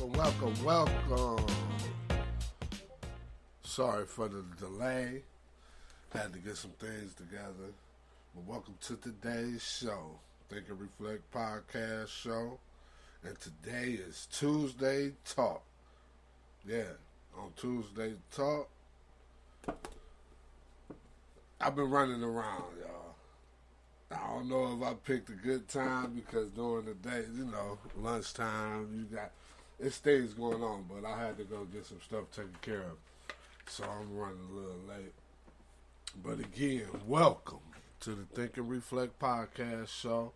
welcome. Sorry for the delay. Had to get some things together. But welcome to today's show, Think and Reflect Podcast Show. And today is Tuesday Talk. Yeah, on Tuesday Talk, I've been running around, y'all. I don't know if I picked a good time because during the day, lunchtime, it's things going on, but I had to go get some stuff taken care of. So I'm running a little late. But again, welcome to the Think and Reflect Podcast Show,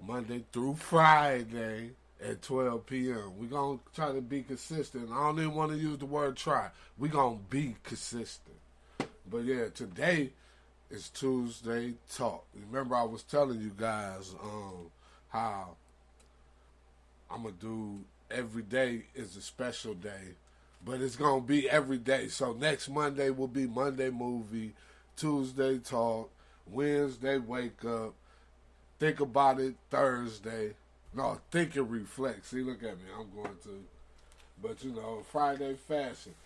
Monday through Friday at 12 p.m. We're going to try to be consistent. I don't even want to use the word try. We're going to be consistent. But yeah, today is Tuesday Talk. Remember I was telling you guys how I'm going to do every day is a special day. But it's going to be every day. So next Monday will be Monday Movie, Tuesday Talk, Wednesday Wake Up, Think About It Thursday. No, Think and Reflect. See, look at me. I'm going to. But, Friday Fashion.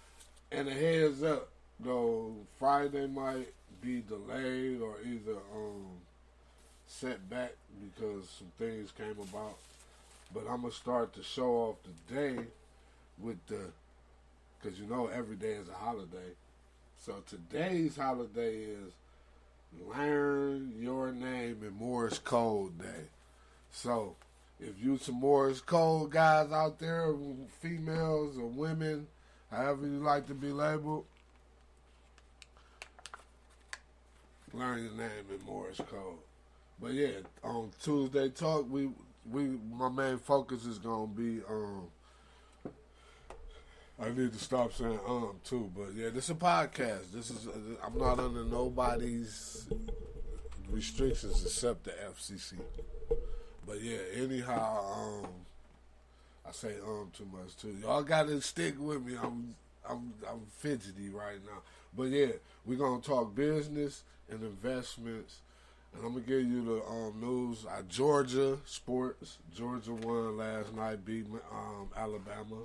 And a heads up, though, Friday might be delayed or either set back because some things came about. But I'm going to start the show off today with because every day is a holiday. So today's holiday is Learn Your Name in Morse Code Day. So if you some Morse Code guys out there, females or women, however you like to be labeled, learn your name in Morse Code. But yeah, on Tuesday Talk, my main focus is gonna be I need to stop saying too, but yeah, this is a podcast. I'm not under nobody's restrictions except the FCC. But yeah, anyhow, I say too much too. Y'all gotta stick with me. I'm fidgety right now. But yeah, we're gonna talk business and investments, and I'm gonna give you the news. Georgia sports. Georgia won last night, beat Alabama.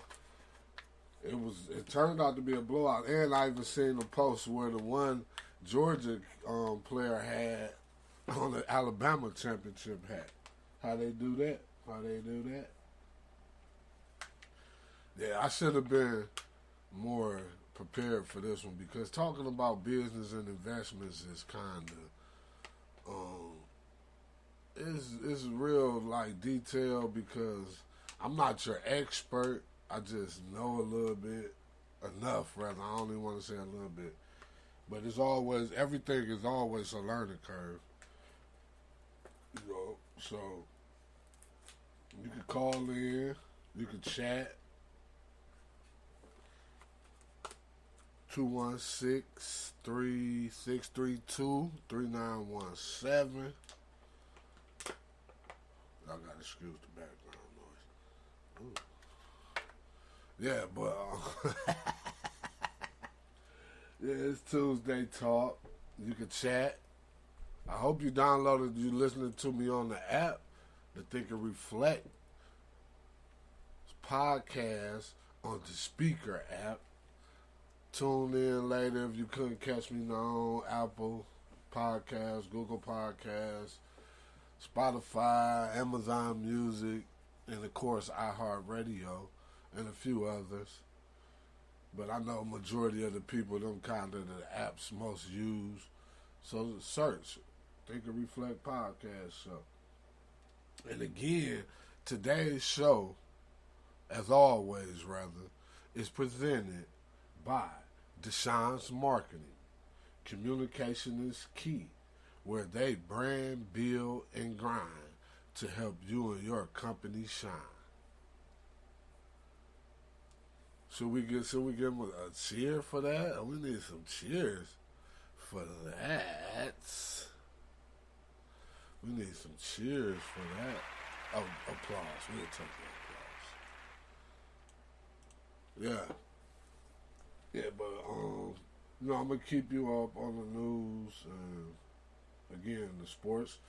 It turned out to be a blowout, and I even seen a post where the one Georgia player had on the Alabama championship hat. How they do that? Yeah, I should have been more prepared for this one because talking about business and investments is kind of it's real like detailed because I'm not your expert. I just know a little bit, enough rather. I don't even want to say a little bit. But everything is always a learning curve. So you can call in, you can chat. 216-3632-3917. I gotta excuse the background noise. Ooh. Yeah, but yeah, it's Tuesday Talk. You can chat. I hope you listening to me on the app, the Think and Reflect podcast on the Speaker app. Tune in later if you couldn't catch me on Apple Podcasts, Google Podcasts, Spotify, Amazon Music, and of course iHeartRadio. And a few others. But I know majority of the people, them kind of the apps most used. So search Think and Reflect Podcast Show. And again, today's show, as always rather, is presented by Deshawn's Marketing. Communication is key, where they brand, build, and grind to help you and your company shine. Should we give them a cheer for that? We need some cheers for that. We need some cheers for that. Oh, applause. We'll take the applause. Yeah. Yeah, but, I'm going to keep you up on the news and, again, the sports.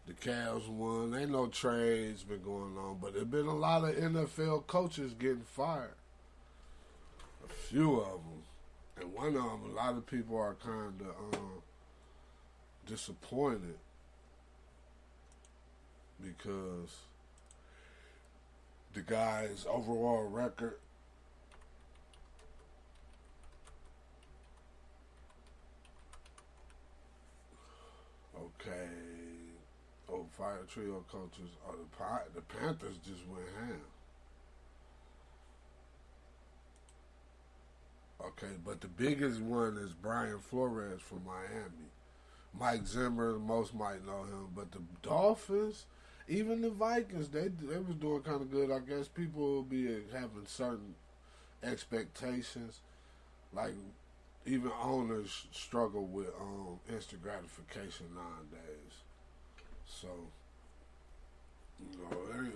The Cavs won. Ain't no trades been going on, but there's been a lot of NFL coaches getting fired. A few of them, and one of them, a lot of people are kind of disappointed because the guy's overall record. Okay. Oh, fire trio coaches. Oh, the Panthers just went ham. Okay, but the biggest one is Brian Flores from Miami. Mike Zimmer, most might know him, but the Dolphins, even the Vikings, they was doing kind of good. I guess people will be having certain expectations, like even owners struggle with instant gratification nowadays. So there ain't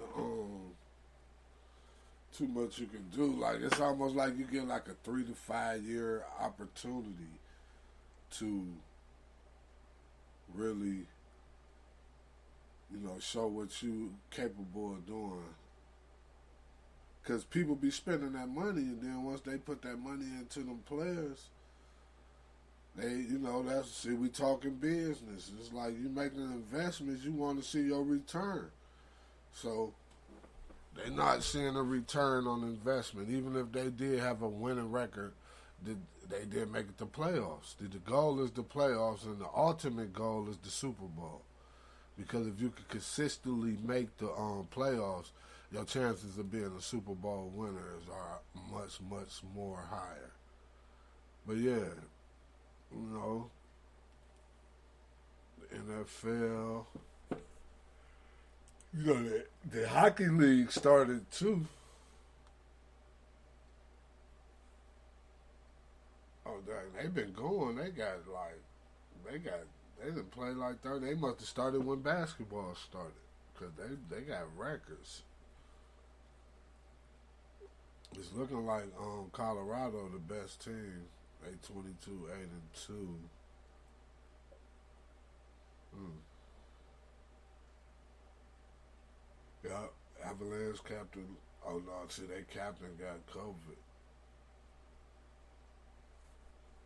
too much you can do. Like it's almost like you get like a 3 to 5 year opportunity to really, show what you capable of doing. Because people be spending that money, and then once they put that money into them players, see, we talking business. It's like you making investments, you want to see your return. So they're not seeing a return on investment, even if they did have a winning record. They didn't make it to playoffs. The goal is the playoffs, and the ultimate goal is the Super Bowl. Because if you can consistently make the playoffs, your chances of being a Super Bowl winners are much, much more higher. But yeah, the NFL, the hockey league started too. Oh, dang, they've been going. They didn't play like 30. They must have started when basketball started because they got records. It's looking like Colorado the best team. They 22-8-2. Hmm. Yeah, Avalanche captain. Oh no, see, their captain got COVID.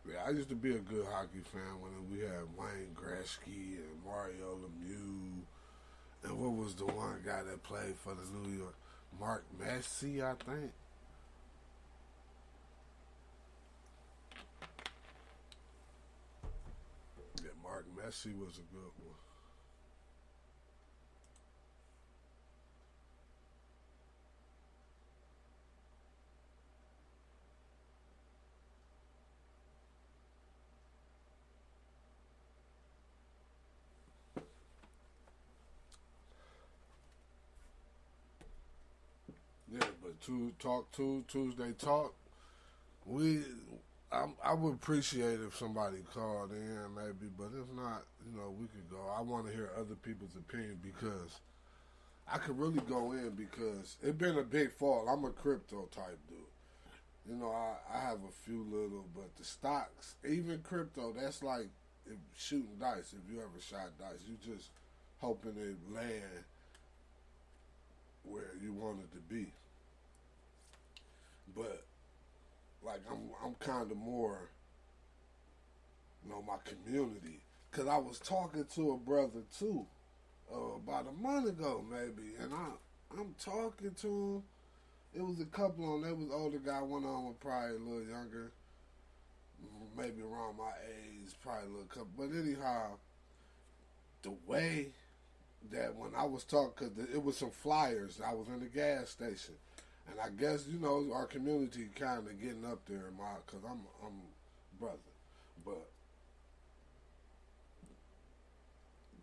Yeah, I used to be a good hockey fan when we had Wayne Gretzky and Mario Lemieux, and what was the one guy that played for the New York? Mark Messier, I think. Yeah, Mark Messier was a good one. Yeah, but Tuesday talk. We, I would appreciate if somebody called in maybe, but if not, we could go. I want to hear other people's opinion because I could really go in because it been a big fall. I'm a crypto type dude. I have a few little, but the stocks, even crypto, that's like shooting dice. If you ever shot dice, you just hoping it land where you want it to be. But like I'm kind of more, my community. Cause I was talking to a brother too, about a month ago maybe, and I'm talking to him. It was a couple on. There was older guy. One on was probably a little younger, maybe around my age, probably a little couple. But anyhow, the way that when I was talking, cause it was some flyers. I was in the gas station, and I guess our community kind of getting up there, cause I'm brother, but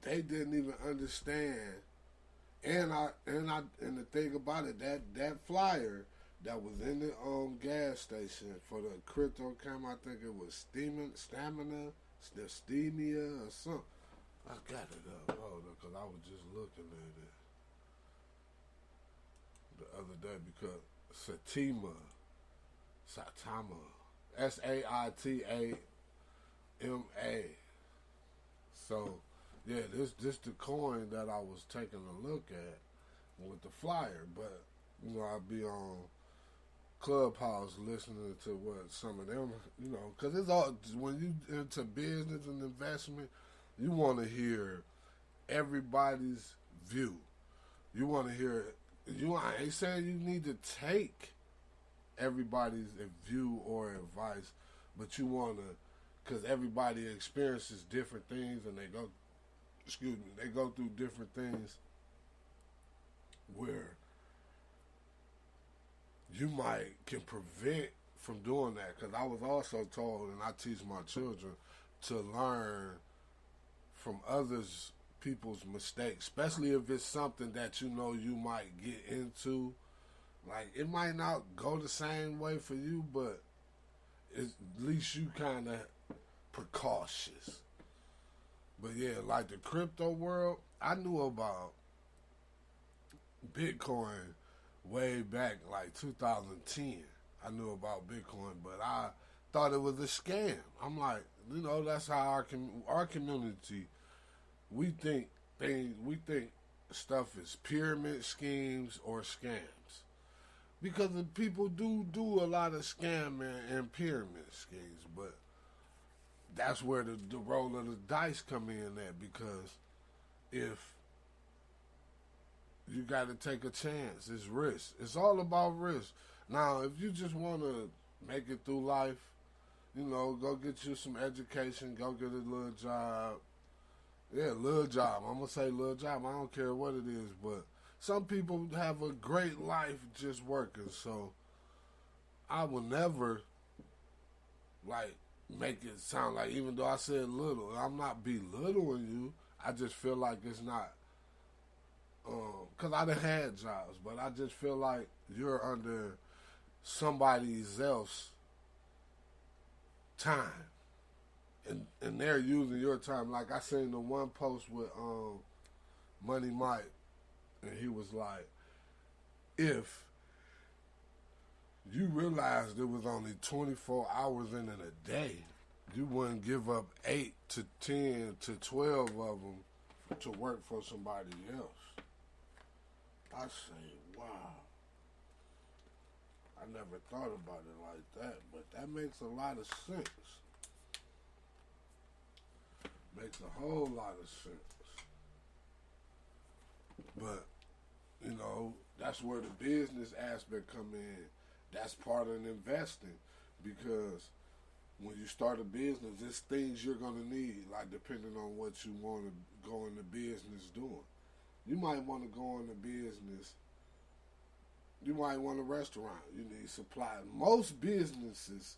they didn't even understand. And the thing about it, that flyer that was in the gas station for the crypto cam, I think it was stamina, Stemia or something. I got it up, hold up, because I was just looking at it the other day because Satama, Saitama. So Yeah, this the coin that I was taking a look at with the flyer, but I'll be on Clubhouse listening to what some of them, because it's all when you into business and investment, you want to hear everybody's view. You want to hear I ain't saying you need to take everybody's view or advice, but you want to, because everybody experiences different things and they go through different things where you might can prevent from doing that. Because I was also told, and I teach my children to learn from others people's mistakes, especially if it's something that you might get into. Like, it might not go the same way for you, but at least you kind of precautious. But yeah, like the crypto world, I knew about Bitcoin way back like 2010. I knew about Bitcoin, but I thought it was a scam. I'm like, that's how our community, we think stuff is pyramid schemes or scams. Because the people do a lot of scamming and pyramid schemes, but that's where the roll of the dice come in at, because if you got to take a chance, it's risk. It's all about risk. Now, if you just want to make it through life, go get you some education, go get a little job. Yeah, little job. I'm going to say little job. I don't care what it is, but some people have a great life just working. So I will never, make it sound like, even though I said little, I'm not belittling you. I just feel like it's not, because I done had jobs, but I just feel like you're under somebody else's time. And they're using your time. Like, I seen the one post with Money Mike, and he was like, if you realized there was only 24 hours in a day, you wouldn't give up 8 to 10 to 12 of them to work for somebody else. I say, wow. I never thought about it like that, but that makes a lot of sense. Makes a whole lot of sense. But, that's where the business aspect come in. That's part of investing, because when you start a business, there's things you're going to need, like depending on what you want to go into business doing. You might want to go into business. You might want a restaurant. You need supplies. Most businesses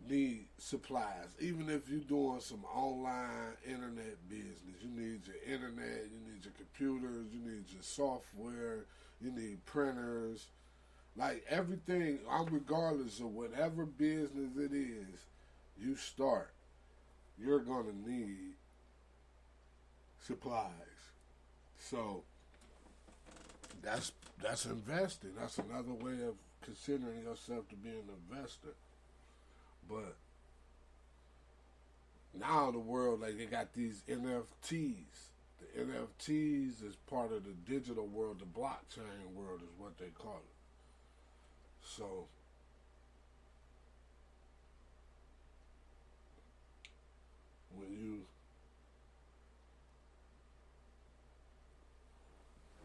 need supplies. Even if you're doing some online internet business, you need your internet, you need your computers, you need your software, you need printers. Like everything, regardless of whatever business it is you start, you're going to need supplies. So that's investing. That's another way of considering yourself to be an investor. But now the world, like, they got these NFTs. The NFTs is part of the digital world. The blockchain world is what they call it. So when you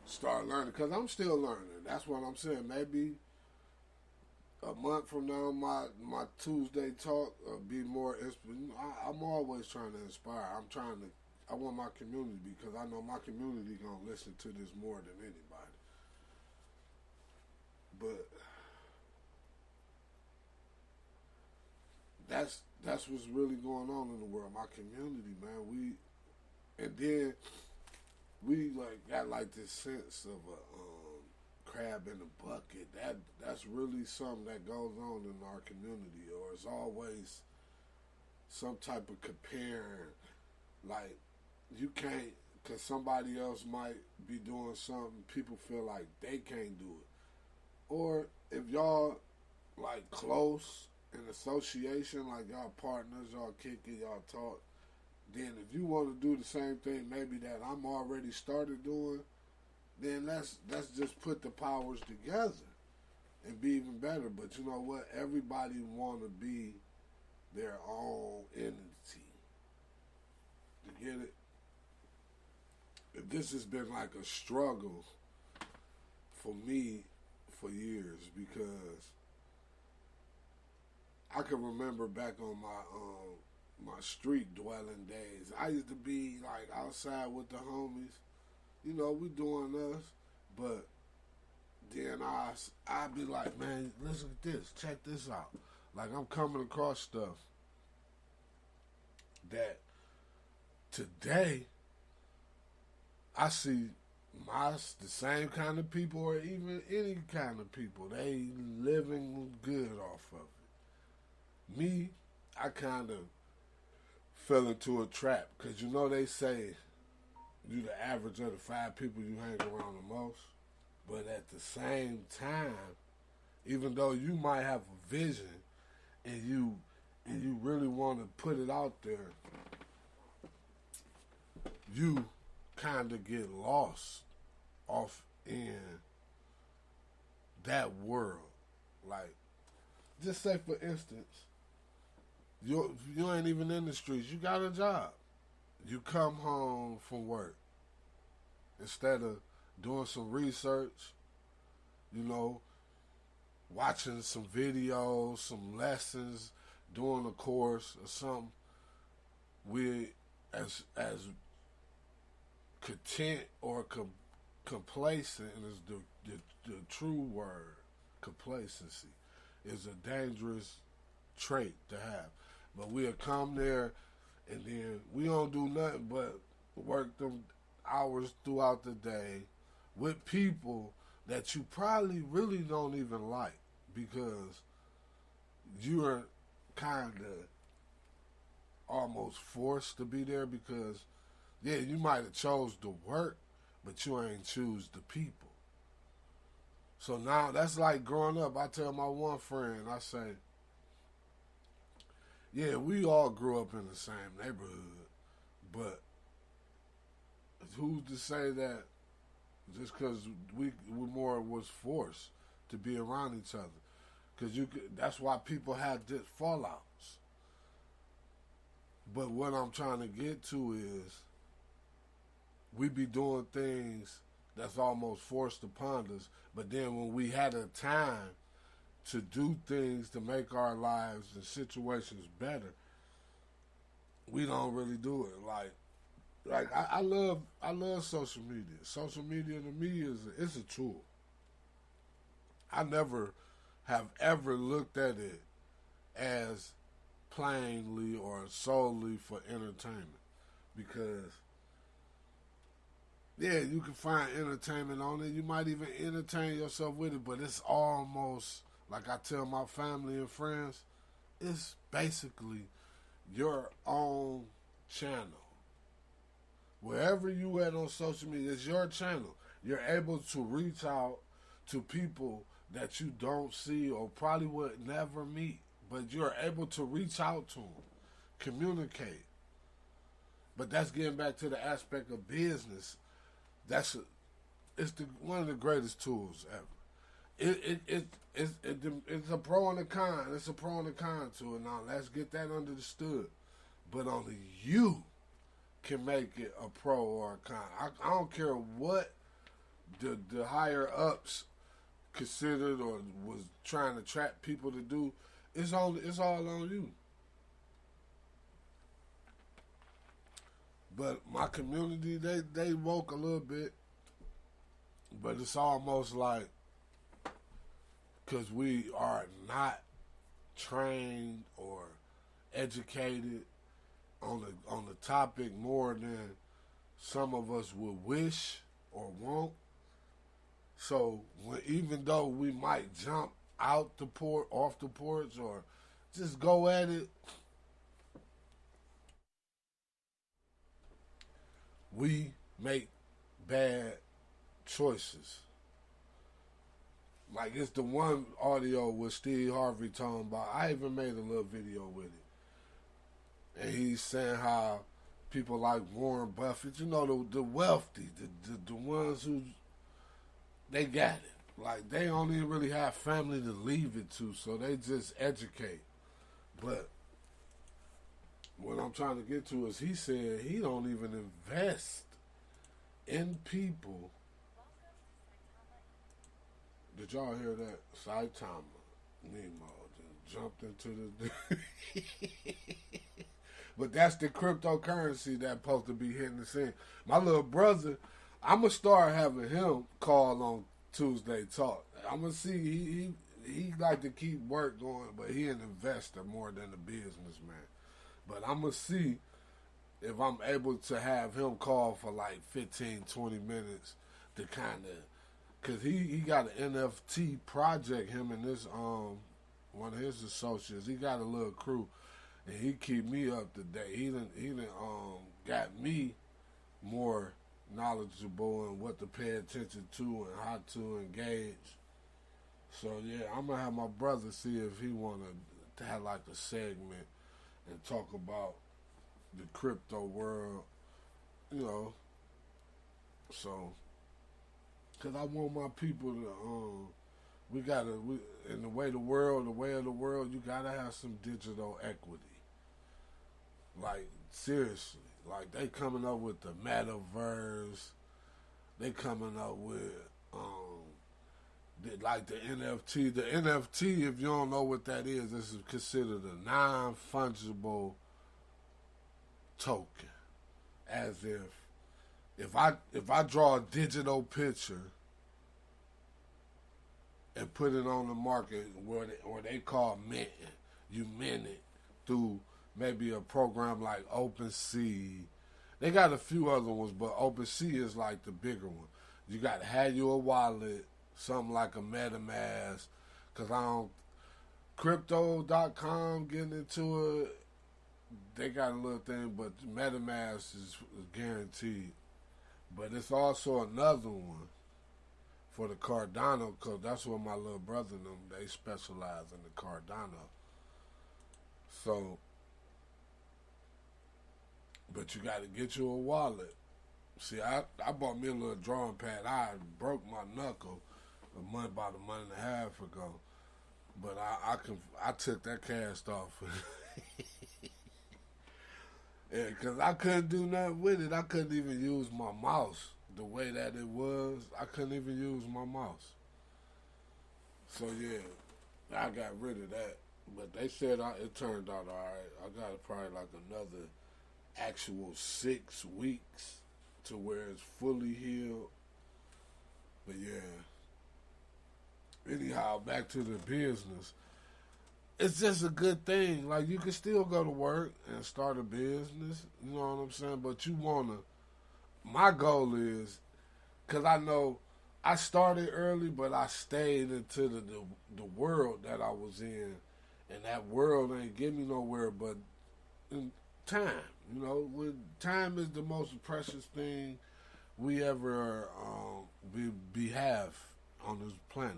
start learning, because I'm still learning. That's what I'm saying. Maybe a month from now, my Tuesday talk will be more. I'm always trying to inspire. I want my community, because I know my community gonna listen to this more than anybody. But that's what's really going on in the world. My community, man. We got like this sense of a crab in a bucket. That's really something that goes on in our community, or it's always some type of comparing. Like, you can't, because somebody else might be doing something, people feel like they can't do it. Or if y'all close in association, like y'all partners, y'all kick it, y'all talk, then if you want to do the same thing maybe that I'm already started doing, then let's just put the powers together and be even better. But you know what? Everybody want to be their own entity. You get it? If this has been like a struggle for me for years, because I can remember back on my street dwelling days. I used to be like outside with the homies. You know, we doing us, but then I'd be like, man, listen to this, check this out. Like I'm coming across stuff that today I see the same kind of people or even any kind of people. They living good off of it. Me, I kind of fell into a trap because you know they say you the average of the 5 people you hang around the most. But at the same time, even though you might have a vision and you really want to put it out there, you kind of get lost off in that world. Like, just say for instance, you ain't even in the streets. You got a job. You come home from work. Instead of doing some research, you know, watching some videos, some lessons, doing a course or something, we as content or complacent is the true word. Complacency is a dangerous trait to have. But we'll come there and then we don't do nothing but work them hours throughout the day with people that you probably really don't even like because you're kind of almost forced to be there because, yeah, you might have chose the work, but you ain't choose the people. So now that's like growing up. I tell my one friend, I say, yeah, we all grew up in the same neighborhood, but who's to say that just because we more was forced to be around each other? Because that's why people have this fallouts. But what I'm trying to get to is we be doing things that's almost forced upon us, but then when we had a time to do things to make our lives and situations better, we don't really do it. Like I love social media. Social media to me it's a tool. I never have ever looked at it as plainly or solely for entertainment because yeah, you can find entertainment on it. You might even entertain yourself with it, but it's almost like I tell my family and friends, it's basically your own channel. Wherever you at on social media, it's your channel. You're able to reach out to people that you don't see or probably would never meet, but you're able to reach out to them, communicate. But that's getting back to the aspect of business. It's one of the greatest tools ever. It's a pro and a con. It's a pro and a con to it. Now let's get that understood. But only you can make it a pro or a con. I don't care what the higher ups considered or was trying to trap people to do. It's all on you. But my community, they woke a little bit, but it's almost like because we are not trained or educated on the topic more than some of us would wish or want. So even though we might jump off the porch, or just go at it, we make bad choices. Like it's the one audio with Steve Harvey talking about. I even made a little video with it, and he's saying how people like Warren Buffett, you know, the wealthy, the ones who they got it. Like they don't even really have family to leave it to, so they just educate. But what I'm trying to get to is he said he don't even invest in people. Did y'all hear that? Saitama Nemo just jumped into the. But that's the cryptocurrency that's supposed to be hitting the scene. My little brother, I'm gonna start having him call on Tuesday Talk. I'm gonna see he like to keep work going, but he an investor more than a businessman. But I'm gonna see if I'm able to have him call for like 15, 20 minutes to kind of, cause he got an NFT project. Him and this one of his associates, he got a little crew. And he keep me up to date. He done got me more knowledgeable in what to pay attention to and how to engage. So yeah, I'm gonna have my brother see if he wanna have like a segment and talk about the crypto world, you know. So, cause I want my people to in the way of the world, you gotta have some digital equity. Like seriously, like they coming up with the metaverse. They coming up with like the NFT. The NFT, if you don't know what that is, this is considered a non-fungible token. As if I draw a digital picture and put it on the market where they call minting, you mint it through maybe a program like OpenSea. They got a few other ones, but OpenSea is like the bigger one. You got to have you a wallet, something like a MetaMask, because I don't, Crypto.com getting into it, they got a little thing, but MetaMask is guaranteed. But it's also another one for the Cardano, because that's what my little brother and them, they specialize in the Cardano. So, but you got to get you a wallet. See, I bought me a little drawing pad. I broke my knuckle about a month and a half ago, but I took that cast off. Yeah, because I couldn't do nothing with it. I couldn't even use my mouse the way that it was. I couldn't even use my mouse. So yeah, I got rid of that. But they said it turned out all right. I got probably like another actual 6 weeks to where it's fully healed. But yeah. Anyhow, back to the business. It's just a good thing. Like, you can still go to work and start a business. You know what I'm saying? But you want to... My goal is... Because I know I started early, but I stayed into the world that I was in. And that world ain't get me nowhere but in time. You know, time is the most precious thing we ever have on this planet.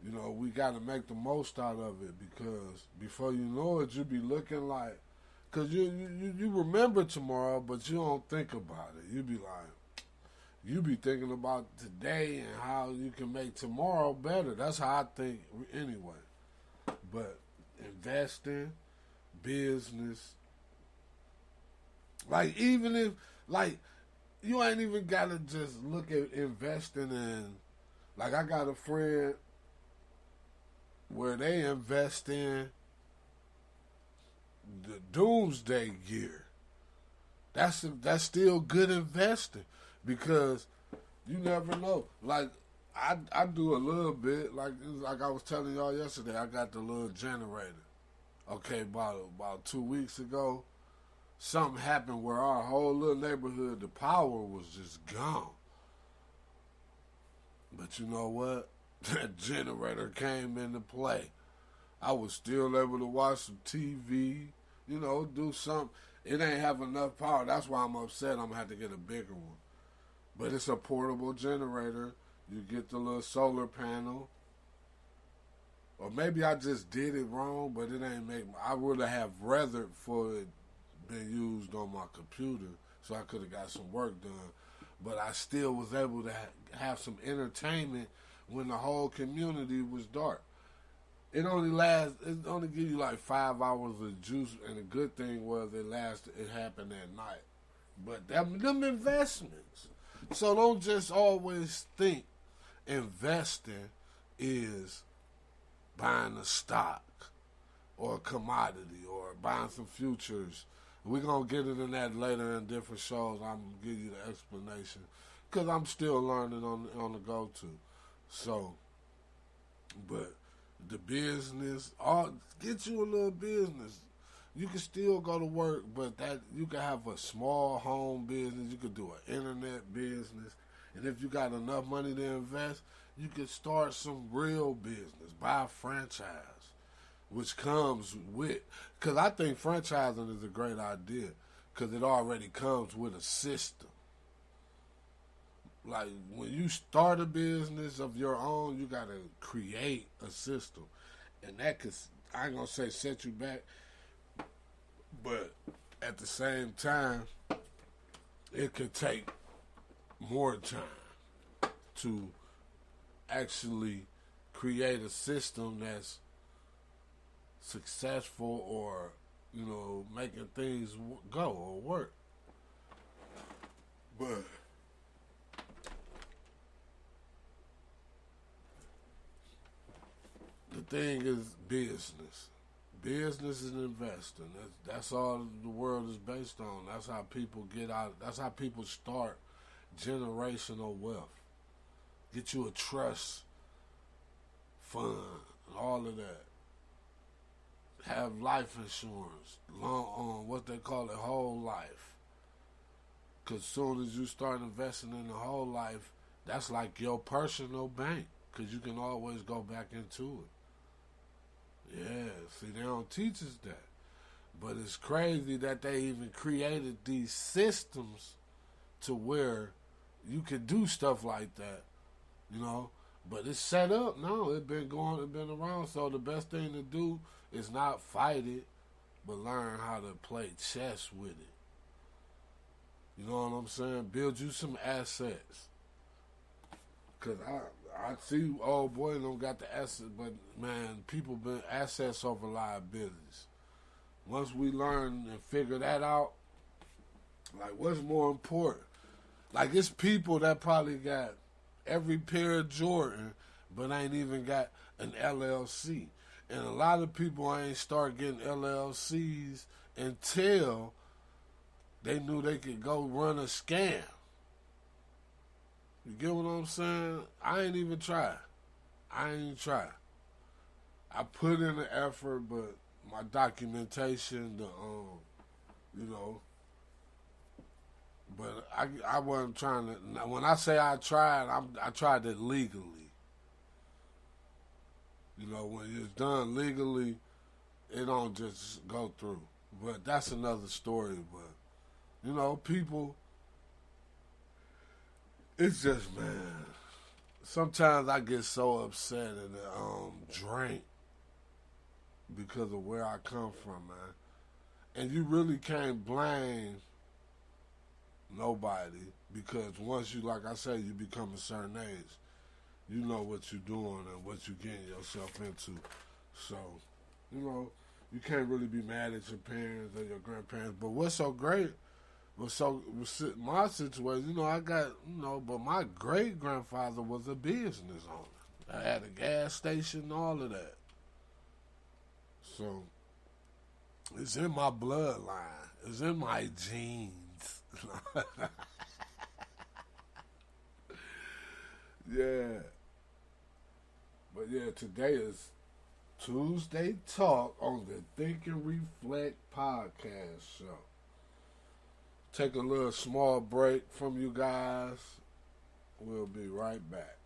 You know, we got to make the most out of it, because before you know it, you'll be looking like, because you remember tomorrow, but you don't think about it. You be thinking about today and how you can make tomorrow better. That's how I think anyway. But investing, business, like even if, like, you ain't even got to just look at investing in, like I got a friend where they invest in the doomsday gear. That's still good investing, because you never know. Like I do a little bit, like I was telling y'all yesterday, I got the little generator. Okay, about 2 weeks ago, something happened where our whole little neighborhood, the power was just gone. But you know what? That generator came into play. I was still able to watch some TV, you know, do something. It ain't have enough power. That's why I'm upset. I'm going to have to get a bigger one. But it's a portable generator. You get the little solar panel. Or maybe I just did it wrong, but it ain't make... I would have rather for it been used on my computer, so I could have got some work done. But I still was able to have some entertainment when the whole community was dark. It only give you like 5 hours of juice, and the good thing was it happened at night. But them investments. So don't just always think investing is buying a stock or a commodity or buying some futures. We're going to get into that later in different shows. I'm going to give you the explanation because I'm still learning on the go-to. So, but the business, get you a little business. You can still go to work, but that you can have a small home business. You could do an internet business. And if you got enough money to invest, you could start some real business. Buy a franchise, which comes with, because I think franchising is a great idea because it already comes with a system. Like when you start a business of your own, you got to create a system. And that could, I ain't going to say set you back, but at the same time, it could take more time to actually create a system that's successful or, making things go or work. But the thing is business. Business is investing. That's all the world is based on. That's how people get out. That's how people start generational wealth. Get you a trust fund, all of that. Have life insurance, what they call it, whole life. Because soon as you start investing in the whole life, that's like your personal bank. Because you can always go back into it. Yeah, see, they don't teach us that. But it's crazy that they even created these systems to where you can do stuff like that, But it's set up now. It's been around. So the best thing to do is not fight it, but learn how to play chess with it. You know what I'm saying? Build you some assets. Because I see old boy don't got the assets, but man, people been assets over liabilities. Once we learn and figure that out, like what's more important? Like it's people that probably got every pair of Jordan, but ain't even got an LLC. And a lot of people ain't start getting LLCs until they knew they could go run a scam. You get what I'm saying? I ain't even try. I put in the effort, but my documentation, but I wasn't trying to. When I say I tried, I tried it legally. When it's done legally, it don't just go through. But that's another story. But people. It's just, man, sometimes I get so upset and drained because of where I come from, man. And you really can't blame nobody because once you, like I say, you become a certain age, you know what you're doing and what you're getting yourself into. So, you can't really be mad at your parents or your grandparents. But what's so great? My situation, I got, but my great-grandfather was a business owner. I had a gas station and all of that. So, it's in my bloodline. It's in my genes. Yeah. But yeah, today is Tuesday Talk on the Think and Reflect podcast show. Take a little small break from you guys. We'll be right back.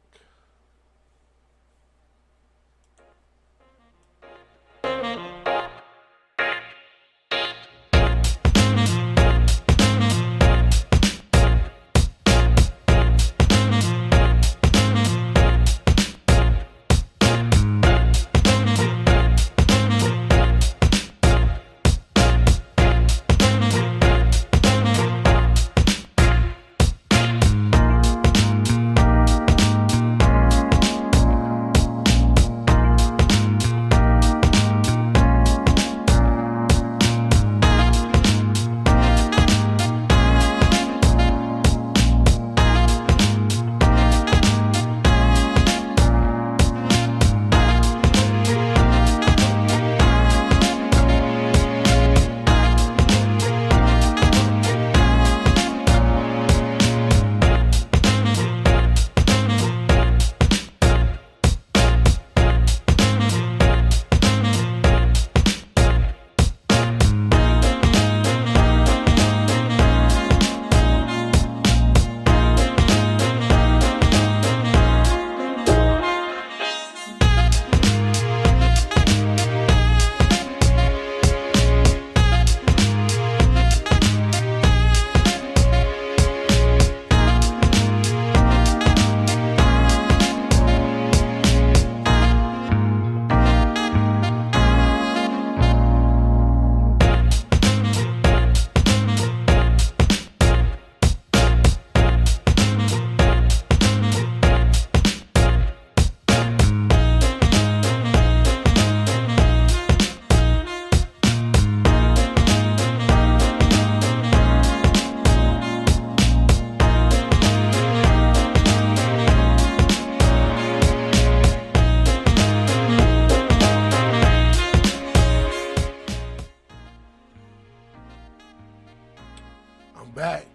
back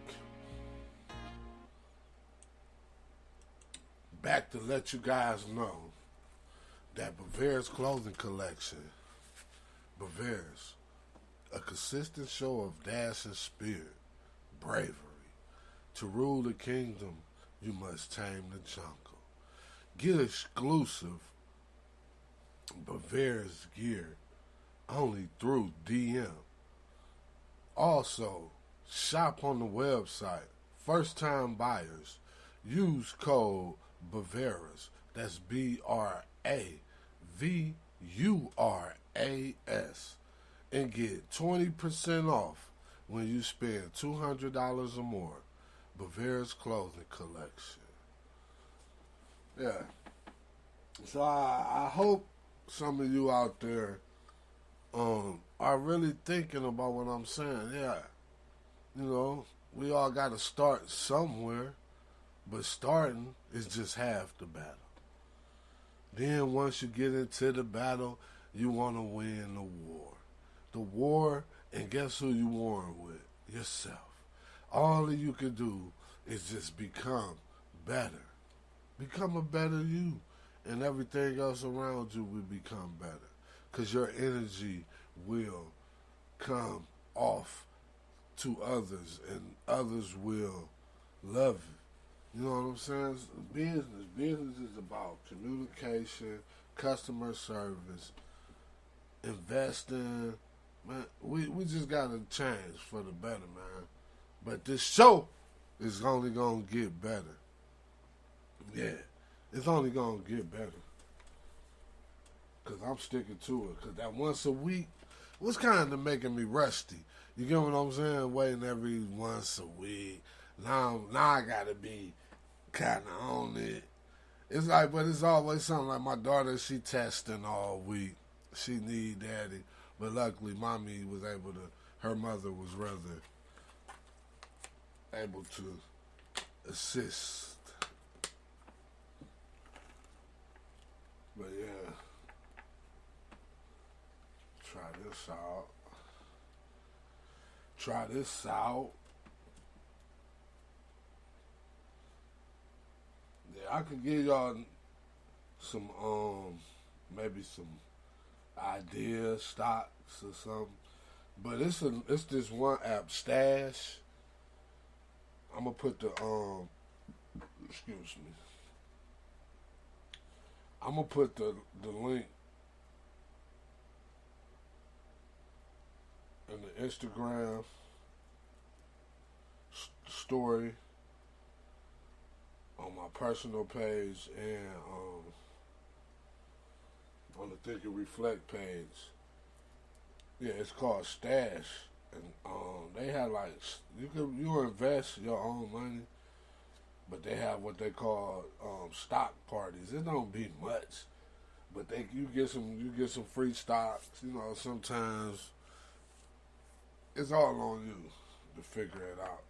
to let you guys know that Bavaria's clothing collection, Bavaria's, a consistent show of dashing spirit, bravery. To rule the kingdom, you must tame the jungle. Get exclusive Bavaria's gear only through DM. Also, shop on the website. First time buyers, use code BAVARAS. That's BRAVURAS. And get 20% off when you spend $200 or more. Bavaria's clothing collection. Yeah. So I hope some of you out there are really thinking about what I'm saying. Yeah. You know, we all got to start somewhere, but starting is just half the battle. Then once you get into the battle, you want to win the war. The war, and guess who you warring with? Yourself. All that you can do is just become better. Become a better you. And everything else around you will become better. Because your energy will come off to others, and others will love you. You know what I'm saying? Business is about communication, customer service, investing. Man, we just got to change for the better, man. But this show is only going to get better. Yeah, it's only going to get better. Because I'm sticking to it. Because that once a week was kind of making me rusty. You get what I'm saying? Waiting every once a week. Now I got to be kind of on it. It's like, but it's always something like my daughter, she testing all week. She need daddy. But luckily, mommy was able to, her mother was rather able to assist. But yeah, try this out. Yeah, I could give y'all some, maybe some ideas, stocks or something. But it's this one app, Stash. I'm gonna put the excuse me. I'm gonna put the link in the Instagram story on my personal page and on the Think and Reflect page. Yeah, it's called Stash, and they have like you invest your own money, but they have what they call stock parties. It don't be much, but you get some free stocks. You know, sometimes it's all on you to figure it out.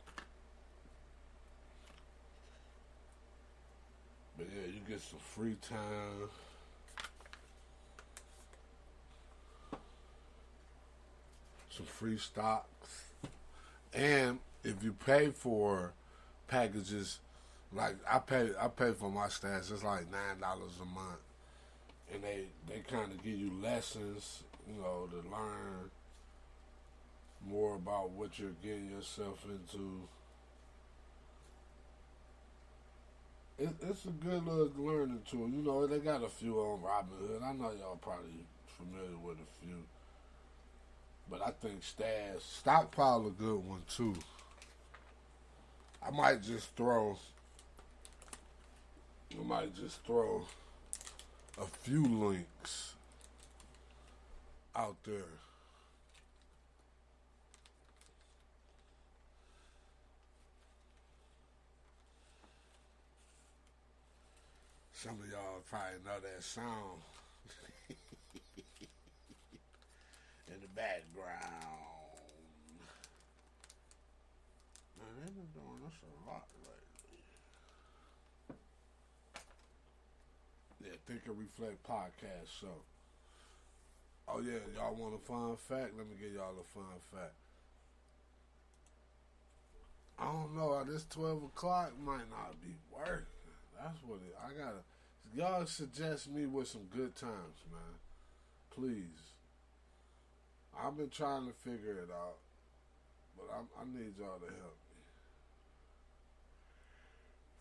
But yeah, you get some free time. Some free stocks. And if you pay for packages, like I pay for my Stash, it's like $9 a month. And they kind of give you lessons, you know, to learn more about what you're getting yourself into. It's a good little learning tool. You know, they got a few on Robinhood. I know y'all probably familiar with a few. But I think Stash, Stockpile a good one too. I might just throw a few links out there. Some of y'all probably know that song in the background. Man, they've been doing this a lot lately. Yeah, Think and Reflect podcast show. Oh yeah, y'all want a fun fact? Let me give y'all a fun fact. I don't know. This 12 o'clock might not be working. That's what it. I gotta. Y'all suggest me with some good times, man. Please. I've been trying to figure it out, but I need y'all to help me.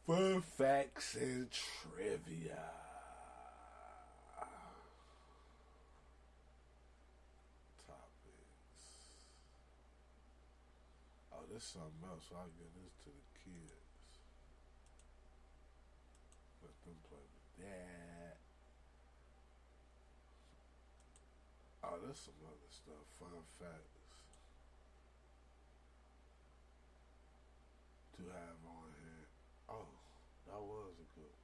Fun facts and trivia. Topics. Oh, this is something else. So I'll give this to the kids. Let them play with that. Oh, there's some other stuff. Fun facts to have on here. Oh, that was a good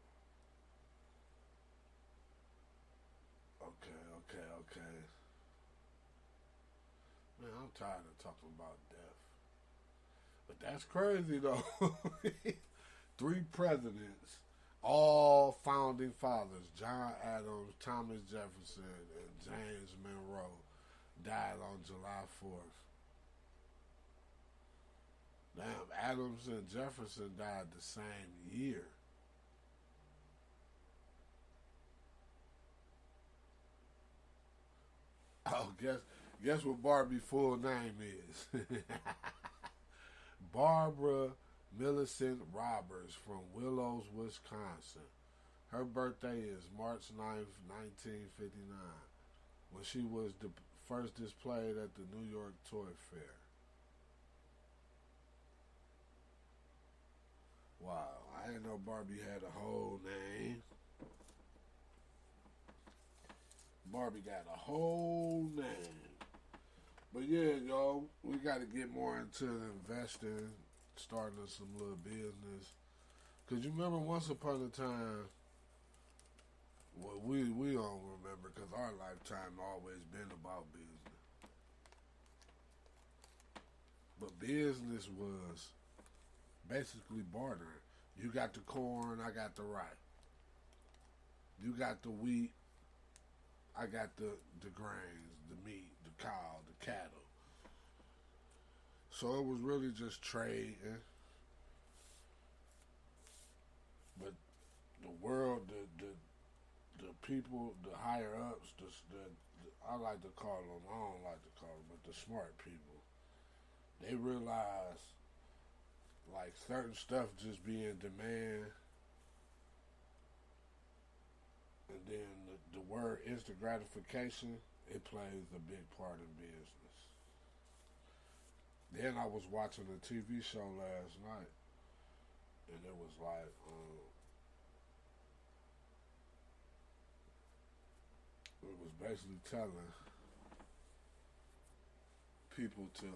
one. Okay. Man, I'm tired of talking about death. But that's crazy though. Three presidents, all founding fathers, John Adams, Thomas Jefferson, and James Monroe, died on July 4th. Damn, Adams and Jefferson died the same year. Oh, guess what Barbie's full name is? Barbara Millicent Roberts from Willows, Wisconsin. Her birthday is March 9th, 1959, when she was first displayed at the New York Toy Fair. Wow, I didn't know Barbie had a whole name. Barbie got a whole name. But yeah, y'all, we got to get more into investing, starting some little business. Cause you remember once upon a time, well, we don't remember because our lifetime always been about business. But business was basically bartering. You got the corn, I got the rice. You got the wheat, I got the grains, the meat, the cow, the cattle. So it was really just trading. But the world, the people, the higher ups, I like to call them, I don't like to call them, but the smart people, they realize like certain stuff just be in demand, and then the word instant gratification, it plays a big part in business. Then I was watching a TV show last night, and it was like, it was basically telling people to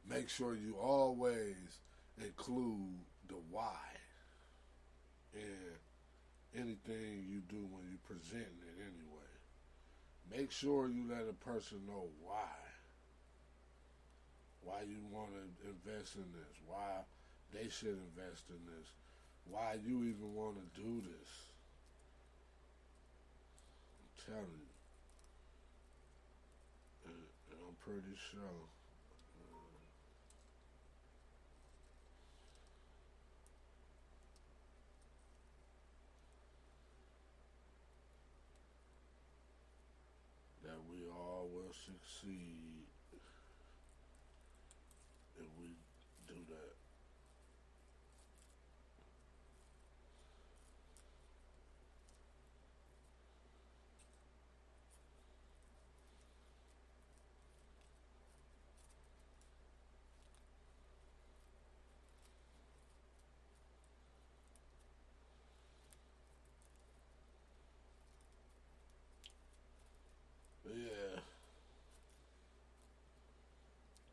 make sure you always include the why in anything you do when you present it anyway. Make sure you let a person know why you want to invest in this, why they should invest in this, why you even want to do this. I'm telling you, and I'm pretty sure that we all will succeed if we do that. But yeah,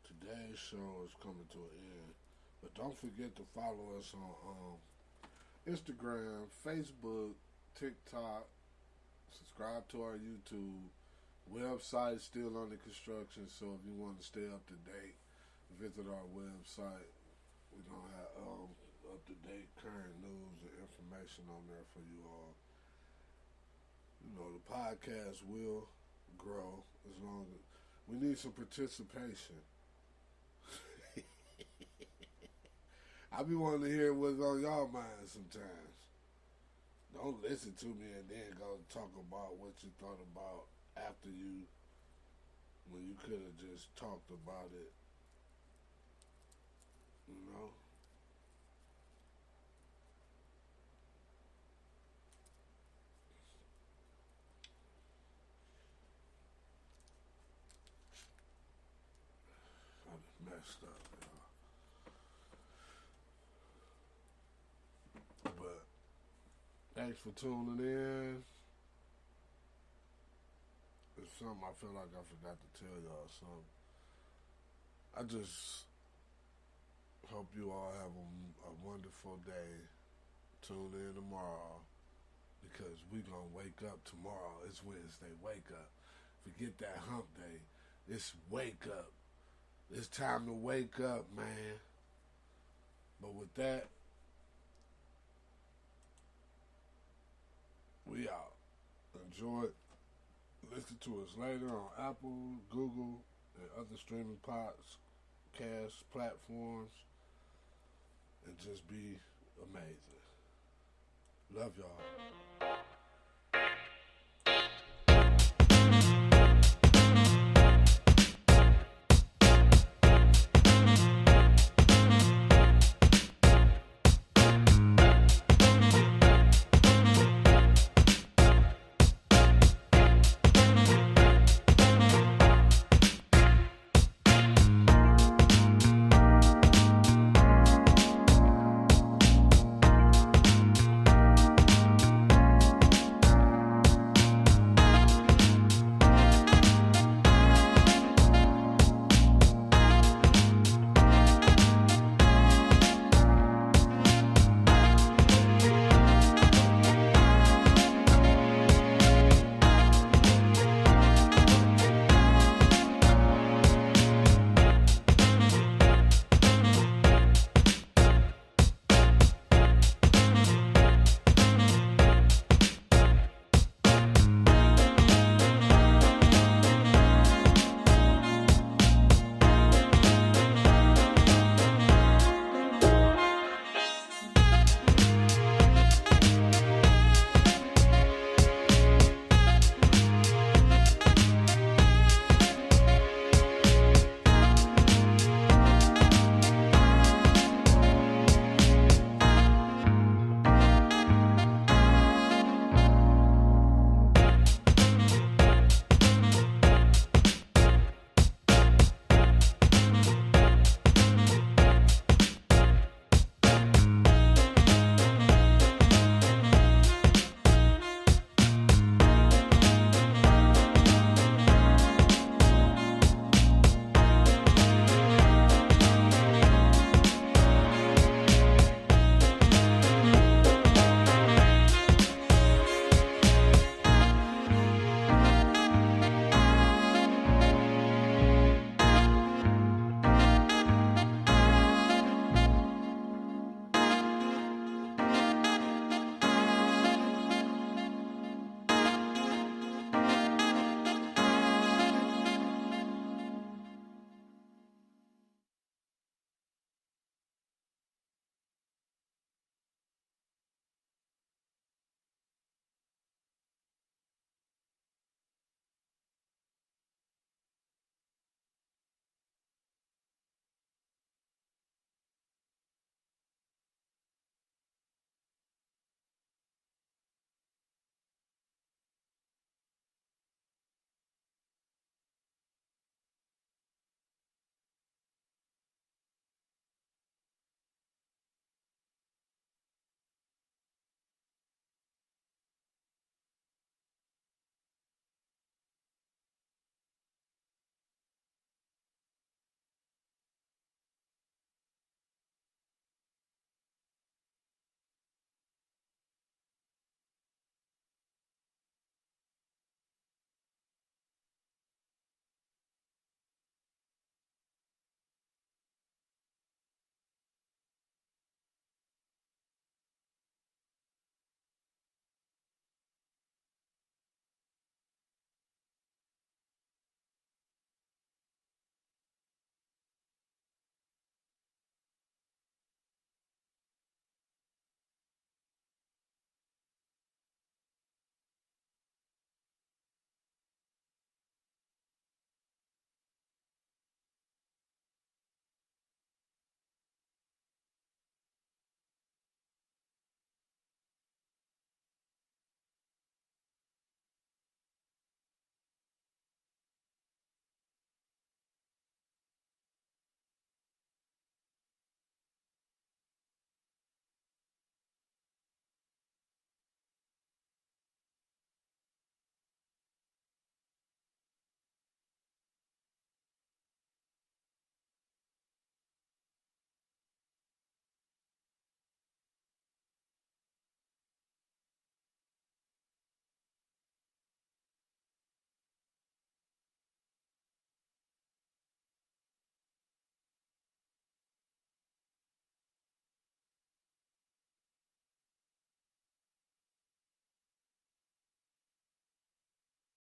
today's show is coming to an end. But don't forget to follow us on Instagram, Facebook, TikTok. Subscribe to our YouTube. Website still under construction, so if you want to stay up to date, visit our website. We're gonna have up to date current news and information on there for you all. You know, the podcast will grow as long as we need some participation. I be wanting to hear what's on y'all mind sometimes. Don't listen to me and then go talk about what you thought about after you, when you could have just talked about it, you know? I just messed up, y'all. But thanks for tuning in. It's something I feel like I forgot to tell y'all something. I just hope you all have a wonderful day. Tune in tomorrow because we gonna wake up tomorrow. It's Wednesday. Wake up. Forget that hump day. It's wake up. It's time to wake up, man. But with that, we out. Enjoy it. Listen to us later on Apple, Google, and other streaming podcast platforms. And just be amazing. Love y'all.